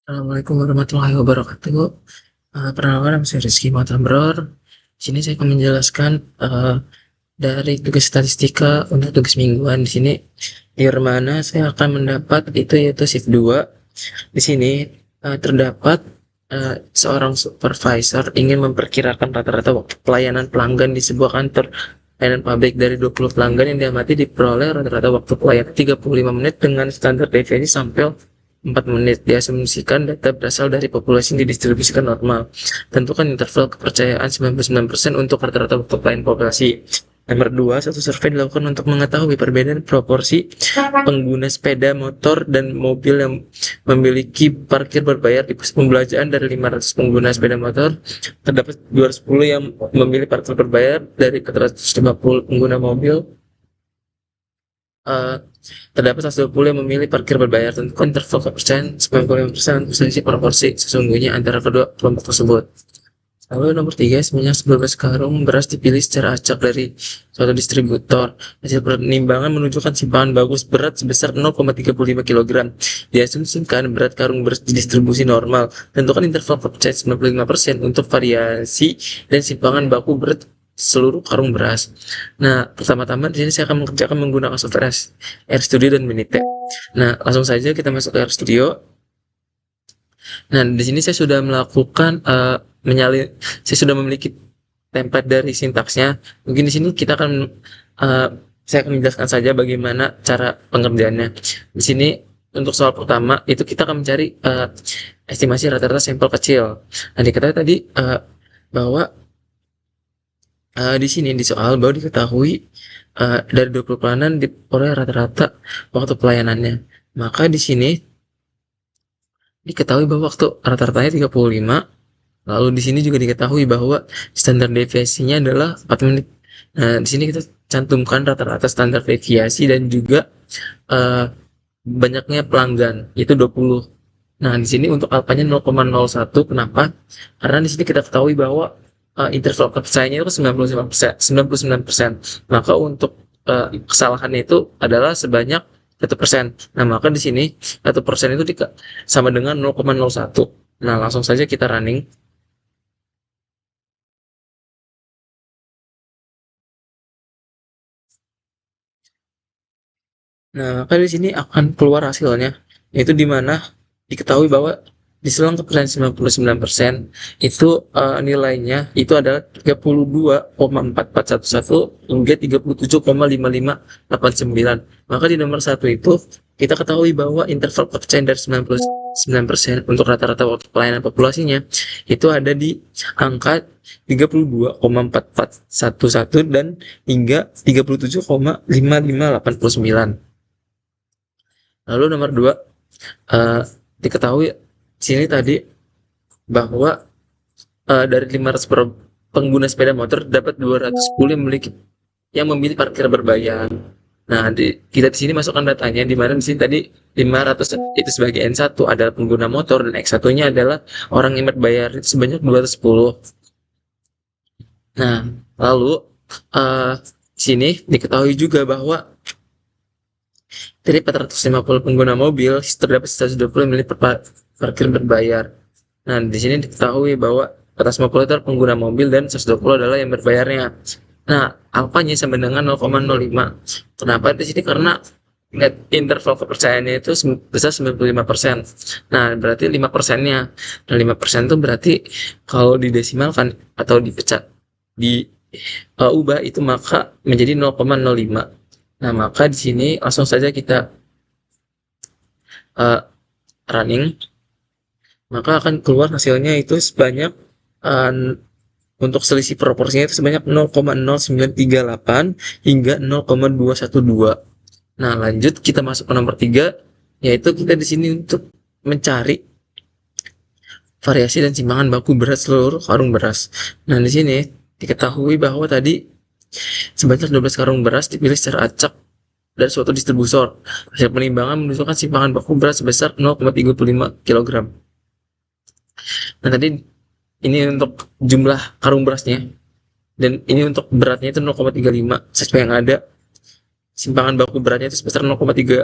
Assalamualaikum warahmatullahi wabarakatuh. Perkenalkan nama saya Rizky Matambror. Di sini saya akan menjelaskan dari tugas statistika untuk tugas mingguan. Di sini di mana saya akan mendapat itu yaitu shift 2. Di sini terdapat seorang supervisor ingin memperkirakan rata-rata waktu pelayanan pelanggan di sebuah kantor layanan pabrik dari 20 pelanggan yang diamati diperoleh rata-rata waktu pelayanan 35 menit dengan standar deviasi sampai 4 menit. Diasumsikan data berasal dari populasi yang didistribusikan normal. Tentukan interval kepercayaan 99% untuk rata-rata waktu pelayanan populasi. Nomor 2, satu survei dilakukan untuk mengetahui perbedaan proporsi pengguna sepeda motor dan mobil yang memiliki parkir berbayar di pusat pembelanjaan. Dari 500 pengguna sepeda motor, terdapat 210 yang memilih parkir berbayar. Dari 450 pengguna mobil, uh, terdapat 120 yang memilih parkir berbayar. Tentukan interval kepercayaan 95% untuk selisih proporsi sesungguhnya antara kedua kelompok tersebut. Lalu nomor 3, sebanyak 11 karung beras dipilih secara acak dari suatu distributor. Hasil penimbangan menunjukkan simpangan bagus berat sebesar 0,35 kg. Diasumsikan berat karung beras didistribusi normal. Tentukan interval kepercayaan 95% untuk variasi dan simpangan baku berat seluruh karung beras. Nah, pertama-tama di sini saya akan mengerjakan menggunakan software RStudio dan Minitech. Nah, langsung saja kita masuk ke RStudio. Nah, di sini saya sudah melakukan menyalin, saya sudah memiliki template dari sintaksnya. Mungkin di sini kita akan saya akan menjelaskan saja bagaimana cara pengerjaannya. Di sini untuk soal pertama itu kita akan mencari estimasi rata-rata sampel kecil. Nah, diketahui tadi bahwa di sini di soal bahwa diketahui dari 20 pelayanan diperoleh rata-rata waktu pelayanannya. Maka di sini diketahui bahwa waktu rata-ratanya 35. Lalu di sini juga diketahui bahwa standar deviasinya adalah 4 menit. Nah, di sini kita cantumkan rata-rata standar deviasi dan juga banyaknya pelanggan, yaitu 20. Nah, di sini untuk alfanya 0,01. Kenapa? Karena di sini kita ketahui bahwa interval kepercayaannya itu 99%, 99%. Maka untuk kesalahannya itu adalah sebanyak 1%. Nah, maka di sini 1% itu sama dengan 0,01. Nah, langsung saja kita running. Nah, maka di sini akan keluar hasilnya, yaitu di mana diketahui bahwa di selang kepercayaan 99% itu nilainya itu adalah 32,4411 hingga 37,5589. Maka di nomor satu itu kita ketahui bahwa interval kepercayaan dari 99% untuk rata-rata waktu pelayanan populasinya itu ada di angka 32,4411 dan hingga 37,5589. Lalu nomor 2, diketahui sini tadi bahwa dari 500 pengguna sepeda motor dapat 210 yang memilih parkir berbayar. Nah, kita di sini masukkan datanya di mana di sini tadi 500 itu sebagai N1 adalah pengguna motor dan X1-nya adalah orang yang berbayar itu sebanyak 210. Nah, lalu sini diketahui juga bahwa dari 450 pengguna mobil, terdapat 120 yang memilih parkir berbayar. Nah, di sini diketahui bahwa 450 itu pengguna mobil dan 120 adalah yang berbayarnya. Nah, alfanya sama dengan 0,05. Kenapa di sini? Karena net interval kepercayaannya itu besar 95%. Nah, berarti 5%-nya. Nah, 5% itu berarti kalau didesimalkan atau dipecah diubah itu maka menjadi 0,05. Nah, maka di sini langsung saja kita running, maka akan keluar hasilnya itu sebanyak untuk selisih proporsinya itu sebanyak 0,0938 hingga 0,212. Nah, lanjut kita masuk ke nomor 3, yaitu kita di sini untuk mencari variasi dan simpangan baku beras seluruh karung beras. Nah, di sini diketahui bahwa tadi sebanyak 12 karung beras dipilih secara acak dari suatu distributor. Hasil penimbangan menunjukkan simpangan baku beras sebesar 0,35 kg. Nah, tadi ini untuk jumlah karung berasnya dan ini untuk beratnya itu 0,35. Sesuai yang ada simpangan baku beratnya itu sebesar 0,3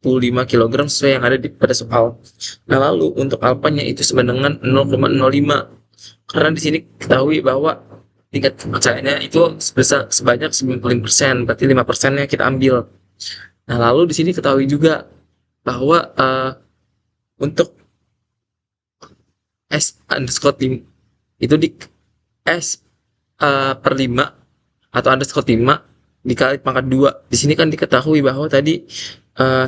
45 kilogram sesuai yang ada pada soal. Nah, lalu untuk alfanya itu sama dengan 0,05. Karena di sini ketahui bahwa tingkat kepercayaannya itu sebesar sebanyak 95%, berarti 5%-nya kita ambil. Nah, lalu di sini ketahui juga bahwa untuk S underscore 5 itu di S per 5 atau underscore 5 dikali pangkat 2. Di sini kan diketahui bahwa tadi uh,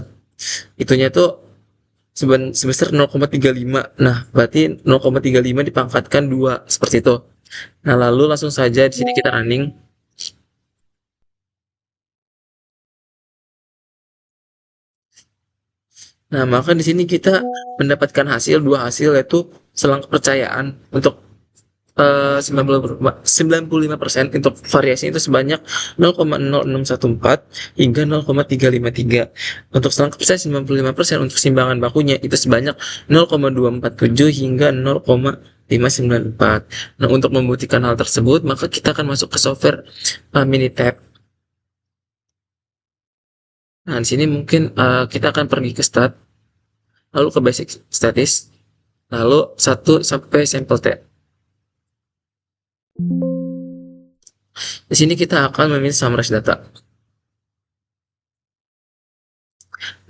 itunya itu sebesar 0,35. Nah, berarti 0,35 dipangkatkan 2 seperti itu. Nah, lalu langsung saja di sini kita running. Nah, maka di sini kita mendapatkan dua hasil yaitu selang kepercayaan untuk 95% untuk variasi itu sebanyak 0,0614 hingga 0,353. Untuk selang kepercayaan 95%, untuk simbangan bakunya itu sebanyak 0,247 hingga 0,594. Nah, untuk membuktikan hal tersebut, maka kita akan masuk ke software Minitab. Nah, di sini mungkin kita akan pergi ke start, lalu ke basic statis, lalu 1 sampai sampel tab. Di sini kita akan memilih summarize data.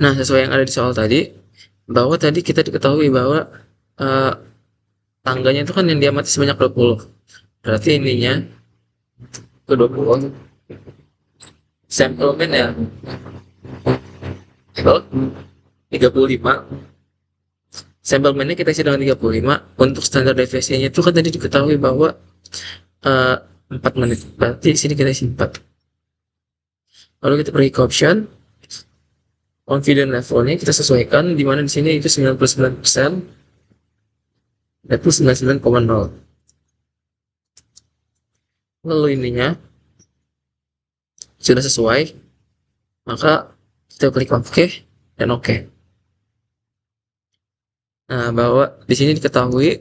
Nah, sesuai yang ada di soal tadi, bahwa tadi kita diketahui bahwa uh, tangganya itu kan yang diamati sebanyak 20. Berarti ininya ke 20. Sampleman ya, kalau 35. Samplemannya kita isi dengan 35. Untuk standar deviasinya itu kan tadi diketahui bahwa uh, 4 menit. Berarti di sini kita isi 4. Lalu kita pergi ke option. Confidence levelnya kita sesuaikan, di mana di sini itu 99%, itu 99,0. Lalu ininya sudah sesuai, maka kita klik OK dan OK. Nah, bahwa di sini diketahui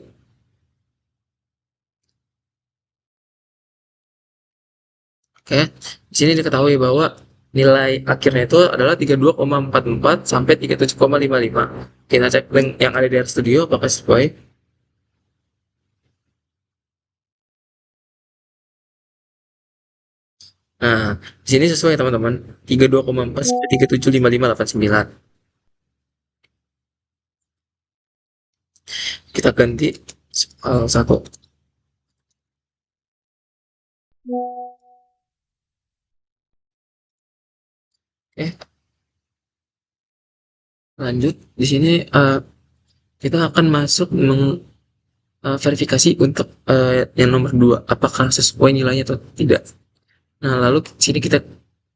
di sini diketahui bahwa nilai akhirnya itu adalah 32,44 sampai 37,55. Kita cek link yang ada di RStudio apakah sesuai. Nah, di sini sesuai teman-teman. 32,4 sampai 37,5589. Kita ganti satu. Oke, lanjut. Di sini kita akan masuk verifikasi untuk yang nomor 2, apakah sesuai nilainya atau tidak. Nah, lalu sini kita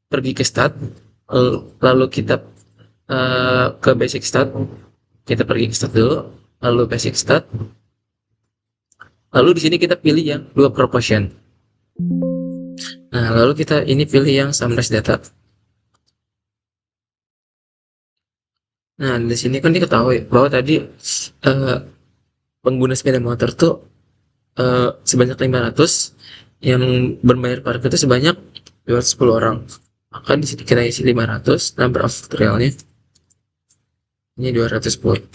pergi ke start, lalu kita ke basic start, kita pergi ke start dulu, lalu basic start, lalu di sini kita pilih yang dua proportion. Nah, lalu kita ini pilih yang summarize data. Nah, di sini kan diketahui bahwa tadi pengguna sepeda motor tuh sebanyak 500, yang berbayar parkir itu sebanyak 210 orang. Maka di sini kita isi 500, number of trialnya ini 210.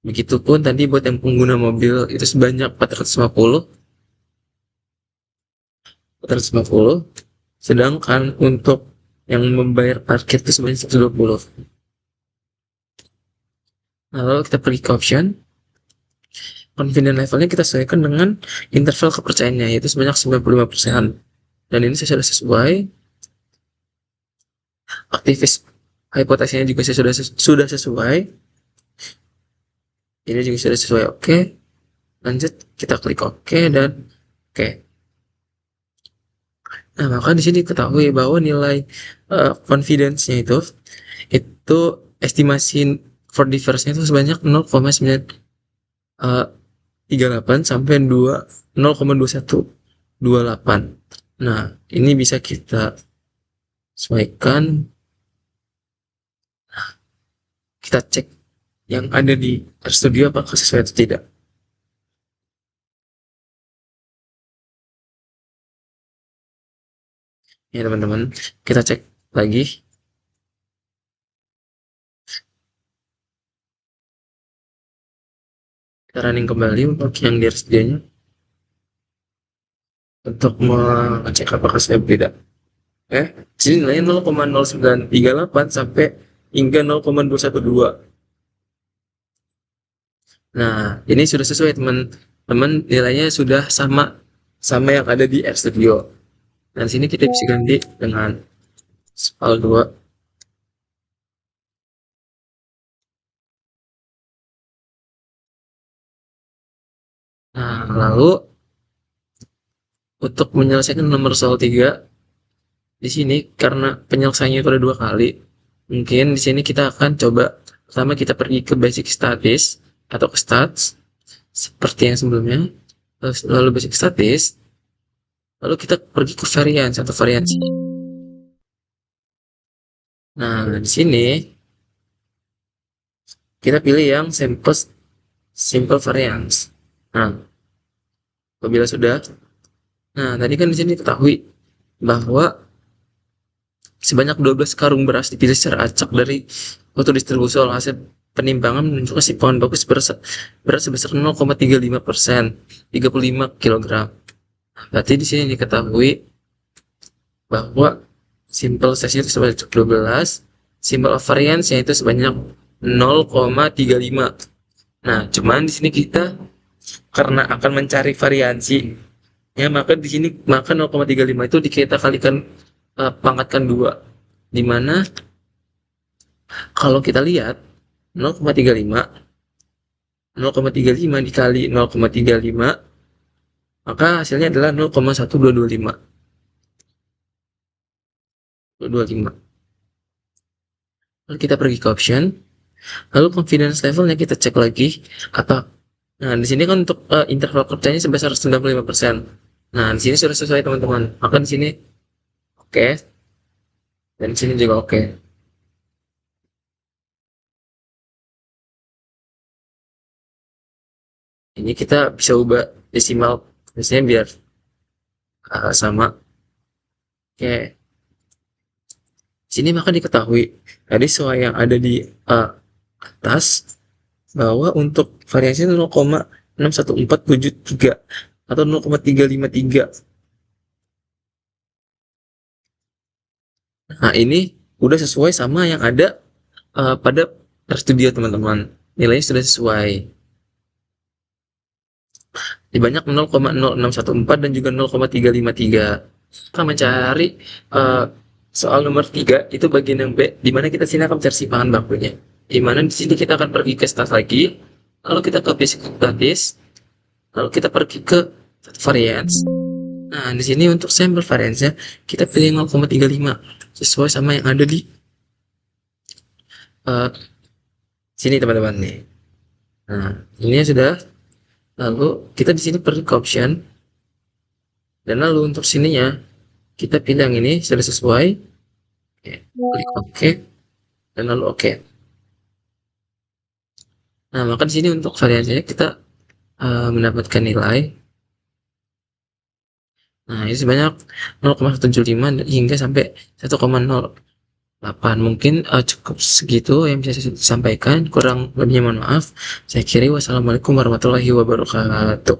Begitupun tadi buat yang pengguna mobil itu sebanyak 450. Sedangkan untuk yang membayar parkir itu sebanyak 120. Nah, lalu kita pergi ke option. Confidence levelnya kita sesuaikan dengan interval kepercayaannya, yaitu sebanyak 95%. Dan ini sudah sesuai. Aktivis hipotesisnya juga sudah sesuai. Ini juga sudah sesuai. Oke. Lanjut, kita klik OK dan oke. Nah, maka di sini ketahui bahwa nilai confidence-nya itu estimasi for difference-nya itu sebanyak 0,938 sampai 0,2128. Nah, ini bisa kita sesuaikan. Kita cek yang ada di RStudio apakah sesuai atau tidak. Ya teman-teman, kita cek lagi. Kita running kembali untuk yang di RSJ-nya untuk mengecek apakah saya tidak. Sini nilainya 0,0938 sampai hingga 0,212. Nah, ini sudah sesuai teman-teman, nilainya sudah sama sama yang ada di RStudio. Dan sini kita bisa ganti dengan soal 2. Nah, lalu untuk menyelesaikan nomor soal 3, di sini karena penyelesaiannya itu ada 2 kali, mungkin di sini kita akan coba pertama kita pergi ke basic statis atau ke stats seperti yang sebelumnya, lalu basic statis, lalu kita pergi ke variance atau variansi. Nah, di sini kita pilih yang simple variance. Nah, apabila sudah, nah tadi kan di sini diketahui bahwa sebanyak 12 karung beras dipilih secara acak dari foto distribusi hasil penimbangan menunjukkan si pohon bagus beras sebesar 0,35%, 35 kg. Berarti di sini diketahui bahwa simple size itu sebanyak 12, simple of variance yaitu sebanyak 0,35. Nah, cuman di sini kita karena akan mencari variansi, ya maka di sini maka 0,35 itu kita kalikan pangkatkan 2, di mana kalau kita lihat 0,35 dikali 0,35 maka hasilnya adalah 0,1225. Lalu kita pergi ke option, lalu confidence levelnya kita cek lagi apa. Nah, di sini kan untuk interval kerjanya sebesar 95%. Nah, di sini sudah sesuai teman-teman. Maka di sini oke, dan di sini juga oke. Ini kita bisa ubah desimal biasanya biar sama. Oke. Sini maka diketahui tadi soal yang ada di atas bahwa untuk variasi 0,61473 atau 0,353. Nah, ini udah sesuai sama yang ada pada RStudio teman-teman. Nilainya sudah sesuai. Di banyak 0,0614 dan juga 0,353. Kita mencari soal nomor 3 itu bagian yang B, di mana kita sini akan mencari simpangan bakunya. Di mana di sini kita akan pergi ke stats lagi, lalu kita ke basic statis, lalu kita pergi ke variance. Nah, di sini untuk sampel variance-nya kita pilih 0,35 sesuai sama yang ada di sini teman-teman nih. Nah, ini sudah. Lalu kita di sini pergi ke option, dan lalu untuk sininya kita pilih yang ini sudah sesuai. Oke, klik OK, dan lalu OK. Nah, maka di sini untuk variasinya kita mendapatkan nilai. Nah, ini sebanyak 0,175 hingga sampai 1,08. Mungkin cukup segitu yang bisa saya sampaikan. Kurang lebihnya mohon maaf. Saya kira wassalamualaikum warahmatullahi wabarakatuh.